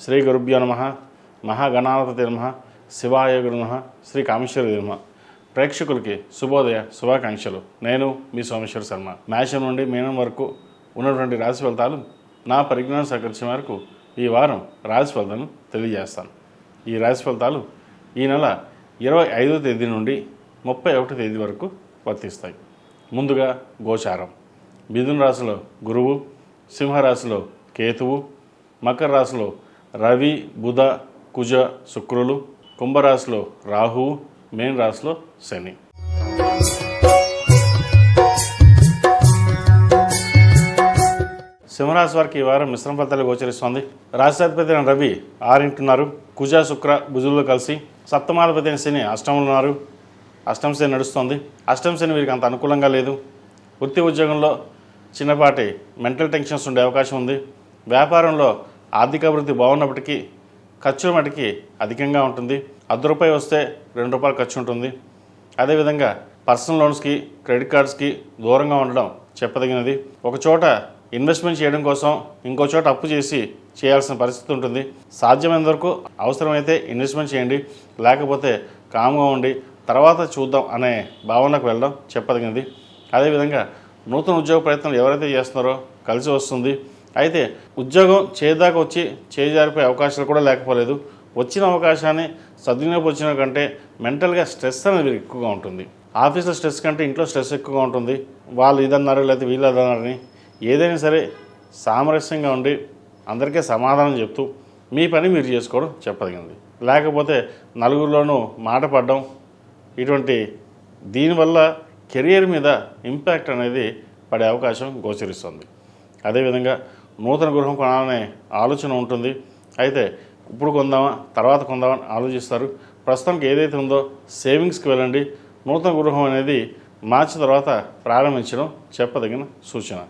శ్రీ గురుభ్యో నమః మహాగణాధిపతి నమః శివాయ గురు నమః శ్రీ కామేశ్వర నమః. ప్రేక్షకులకి శుభోదయ శుభాకాంక్షలు. నేను మీ సోమేశ్వర శర్మ. మేషం నుండి మీనం వరకు ఉన్నటువంటి రాశి ఫలితాలు నా పరిజ్ఞానం సహకరించిన వరకు ఈ వారం రాశి ఫలితాలను తెలియజేస్తాను. ఈ రాశి ఫలితాలు ఈ నెల 25వ తేదీ నుండి 31వ తేదీ వరకు వర్తిస్తాయి. ముందుగా గోచారం. మిథున రాశిలో గురువు, సింహరాశిలో కేతువు, మకర రాశిలో రవి, బుధ, కుజ, శుక్రులు, కుంభరాశిలో రాహువు, మీన రాశిలో శని. సింహరాశి వారికి ఈ వారం మిశ్రమ ఫలితాలు గోచరిస్తోంది. రాష్ట్రాధిపతి అయిన రవి 6 కుజ, శుక్ర, బుధులతో కలిసి సప్తమాధిపతి అయిన శని అష్టమంలో ఉన్నారు. అష్టమ శని నడుస్తోంది. అష్టమ శని వీరికి అంత అనుకూలంగా లేదు. వృత్తి ఉద్యోగంలో చిన్నపాటి మెంటల్ టెన్షన్స్ ఉండే అవకాశం ఉంది. వ్యాపారంలో ఆర్థిక అభివృద్ధి బాగున్నప్పటికీ ఖర్చుల మటుకి అధికంగా ఉంటుంది. ₹1 వస్తే ₹2 ఖర్చు ఉంటుంది. అదేవిధంగా పర్సనల్ లోన్స్కి, క్రెడిట్ కార్డ్స్కి దూరంగా ఉండడం చెప్పదగినది. ఒక చోట ఇన్వెస్ట్మెంట్ చేయడం కోసం ఇంకో చోట అప్పు చేసి చేయాల్సిన పరిస్థితి ఉంటుంది. సాధ్యమైనంత వరకు అవసరమైతే ఇన్వెస్ట్మెంట్ చేయండి, లేకపోతే కామ్గా ఉండి తర్వాత చూద్దాం అనే భావనకు వెళ్ళడం చెప్పదగినది. అదేవిధంగా నూతన ఉద్యోగ ప్రయత్నాలు ఎవరైతే చేస్తున్నారో కలిసి వస్తుంది. అయితే ఉద్యోగం చేదాకా వచ్చి చేజారిపోయే అవకాశాలు కూడా లేకపోలేదు. వచ్చిన అవకాశాన్ని సద్వినియోగపరిచిన కంటే మెంటల్గా స్ట్రెస్ అనేది ఎక్కువగా ఉంటుంది. ఆఫీస్లో స్ట్రెస్ కంటే ఇంట్లో స్ట్రెస్ ఎక్కువగా ఉంటుంది. వాళ్ళు ఇదన్నారు లేకపోతే వీళ్ళు అదన్నారని ఏదైనా సరే సామరస్యంగా ఉండి అందరికీ సమాధానం చెప్తూ మీ పని మీరు చేసుకోవడం చెప్పదగినది. లేకపోతే నలుగురిలోనూ మాట పడడం, ఇటువంటి దీనివల్ల కెరియర్ మీద ఇంపాక్ట్ అనేది పడే అవకాశం గోచరిస్తుంది. అదేవిధంగా నూతన గృహం కొనాలనే ఆలోచన ఉంటుంది. అయితే ఇప్పుడు కొందామా తర్వాత కొందామా అని ఆలోచిస్తారు. ప్రస్తుతానికి ఏదైతే ఉందో సేవింగ్స్కి వెళ్ళండి. నూతన గృహం అనేది మార్చి తర్వాత ప్రారంభించడం చెప్పదగిన సూచన.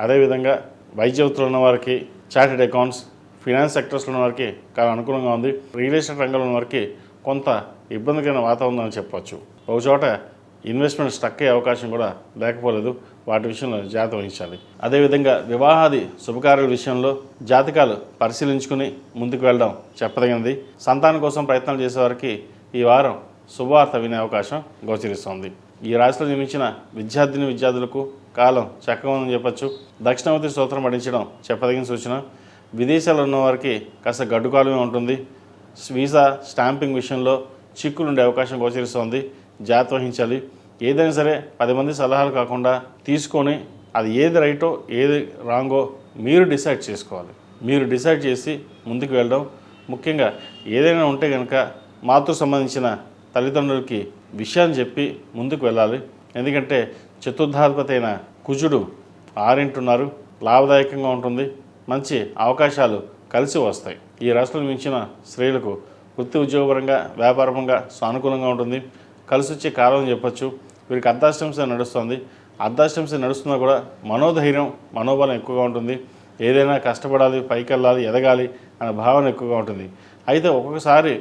అదేవిధంగా వైద్య వృత్తిలో ఉన్న వారికి, చార్టెడ్ అకౌంట్స్, ఫినాన్స్ సెక్టర్స్లో ఉన్న వారికి చాలా అనుకూలంగా ఉంది. రియల్ ఎస్టేట్ రంగంలో ఉన్న వారికి కొంత ఇబ్బందికరమైన వాతావరణం అని చెప్పవచ్చు. ఒక చోట ఇన్వెస్ట్మెంట్ స్టక్ అయ్యే అవకాశం కూడా లేకపోలేదు. వాటి విషయంలో జాగ్రత్త వహించాలి. అదేవిధంగా వివాహాది శుభకార్యాల విషయంలో జాతకాలు పరిశీలించుకుని ముందుకు వెళ్ళడం చెప్పదగినది. సంతానం కోసం ప్రయత్నాలు చేసేవారికి ఈ వారం శుభవార్త వినే అవకాశం గోచరిస్తోంది. ఈ రాశిలో జన్మించిన విద్యార్థులకు కాలం చక్కగా ఉందని చెప్పచ్చు. దక్షిణామూర్తి స్తోత్రం పఠించడం చెప్పదగిన సూచన. విదేశాల్లో ఉన్న వారికి కాస్త గడ్డుకాలమే ఉంటుంది. వీసా స్టాంపింగ్ విషయంలో చిక్కులు ఉండే అవకాశం గోచరిస్తోంది. జాగ్రత్త వహించాలి. ఏదైనా సరే 10 మంది సలహాలు కాకుండా తీసుకొని అది ఏది రైటో ఏది రాంగో మీరు డిసైడ్ చేసుకోవాలి. మీరు డిసైడ్ చేసి ముందుకు వెళ్ళడం ముఖ్యంగా. ఏదైనా ఉంటే కనుక మాతృ సంబంధించిన తల్లిదండ్రులకి విషయాన్ని చెప్పి ముందుకు వెళ్ళాలి. ఎందుకంటే చతుర్థాధిపతి అయిన కుజుడు 6 లాభదాయకంగా ఉంటుంది. మంచి అవకాశాలు కలిసి వస్తాయి. ఈ రాష్ట్రంలో మించిన స్త్రీలకు వృత్తి ఉద్యోగపరంగా వ్యాపారపరంగా సానుకూలంగా ఉంటుంది. కలిసి వచ్చే కాలం అని చెప్పచ్చు. వీరికి అర్ధాష్టంశ నడుస్తుంది. అర్ధాష్టంశ నడుస్తున్నా కూడా మనోధైర్యం, మనోబలం ఎక్కువగా ఉంటుంది. ఏదైనా కష్టపడాలి, పైకి వెళ్ళాలి, ఎదగాలి అనే భావన ఎక్కువగా ఉంటుంది. అయితే ఒక్కొక్కసారి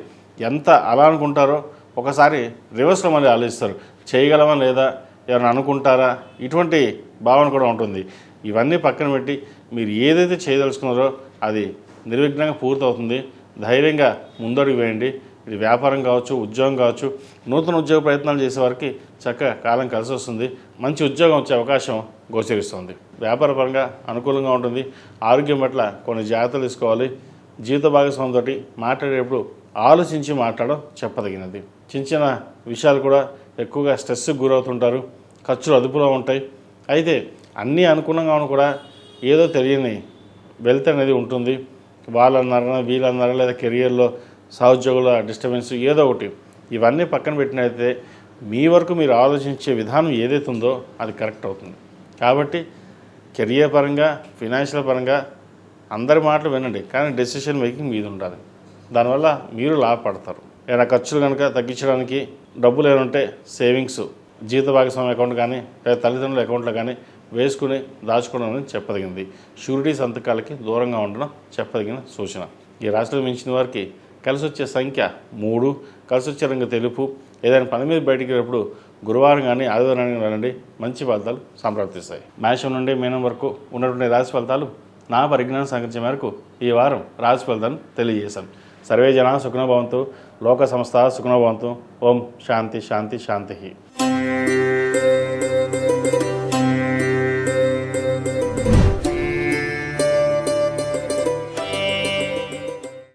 ఎంత అలా అనుకుంటారో ఒకసారి రివర్స్లో మళ్ళీ ఆలోచిస్తారు. చేయగలమా లేదా, ఎవరైనా అనుకుంటారా, ఇటువంటి భావన కూడా ఉంటుంది. ఇవన్నీ పక్కన పెట్టి మీరు ఏదైతే చేయదలుచుకున్నారో అది నిర్విఘ్నంగా పూర్తవుతుంది. ధైర్యంగా ముందడుగు వేయండి. ఇది వ్యాపారం కావచ్చు, ఉద్యోగం కావచ్చు. నూతన ఉద్యోగ ప్రయత్నాలు చేసేవారికి చక్కగా కాలం కలిసి వస్తుంది. మంచి ఉద్యోగం వచ్చే అవకాశం గోచరిస్తుంది. వ్యాపారపరంగా అనుకూలంగా ఉంటుంది. ఆరోగ్యం పట్ల కొన్ని జాగ్రత్తలు తీసుకోవాలి. జీవిత భాగస్వామితో మాట్లాడేటప్పుడు ఆలోచించి మాట్లాడడం చెప్పదగినది. చిన్న విషయాలు కూడా ఎక్కువగా స్ట్రెస్కి గురవుతుంటారు. ఖర్చులు అదుపులో ఉంటాయి. అయితే అన్నీ అనుకూలంగా కూడా ఏదో తెలియని వెల్త్ అనేది ఉంటుంది. వాళ్ళన్నారా వీళ్ళన్నారా లేదా కెరియర్లో సహోద్యోగుల డిస్టర్బెన్స్ ఏదో ఒకటి. ఇవన్నీ పక్కన పెట్టినట్లయితే మీ వరకు మీరు ఆలోచించే విధానం ఏదైతే ఉందో అది కరెక్ట్ అవుతుంది. కాబట్టి కెరియర్ పరంగా, ఫినాన్షియల్ పరంగా అందరి మాటలు వినండి, కానీ డెసిషన్ మేకింగ్ మీద ఉండాలి. దానివల్ల మీరు లాభపడతారు. ఏదైనా ఖర్చులు కనుక తగ్గించడానికి డబ్బులు ఏమంటే సేవింగ్స్, జీవిత భాగస్వామి అకౌంట్ కానీ లేదా తల్లిదండ్రుల అకౌంట్లో కానీ వేసుకుని దాచుకోవడం అనేది చెప్పదగింది. షూరిటీ సంతకాలకి దూరంగా ఉండడం చెప్పదగిన సూచన. ఈ రాశిలో మించిన వారికి కలిసి వచ్చే సంఖ్య 3, కలిసి వచ్చే రంగు తెలుపు. ఏదైనా పని మీద బయటికి వెళ్ళినప్పుడు గురువారం కానీ ఆదివారం కానీ వెళ్ళండి. మంచి ఫలితాలు సంప్రాప్తిస్తాయి. మేషం నుండి మీనం వరకు ఉన్నటువంటి రాశి ఫలితాలు నా పరిజ్ఞానం సంకరించే మేరకు ఈ వారం రాశి ఫలితాన్ని తెలియజేశాను. సర్వే జన సుఖనో భవంతు, లోక సంస్థ సుఖనో భవంతు. ఓం శాంతి శాంతి శాంతి.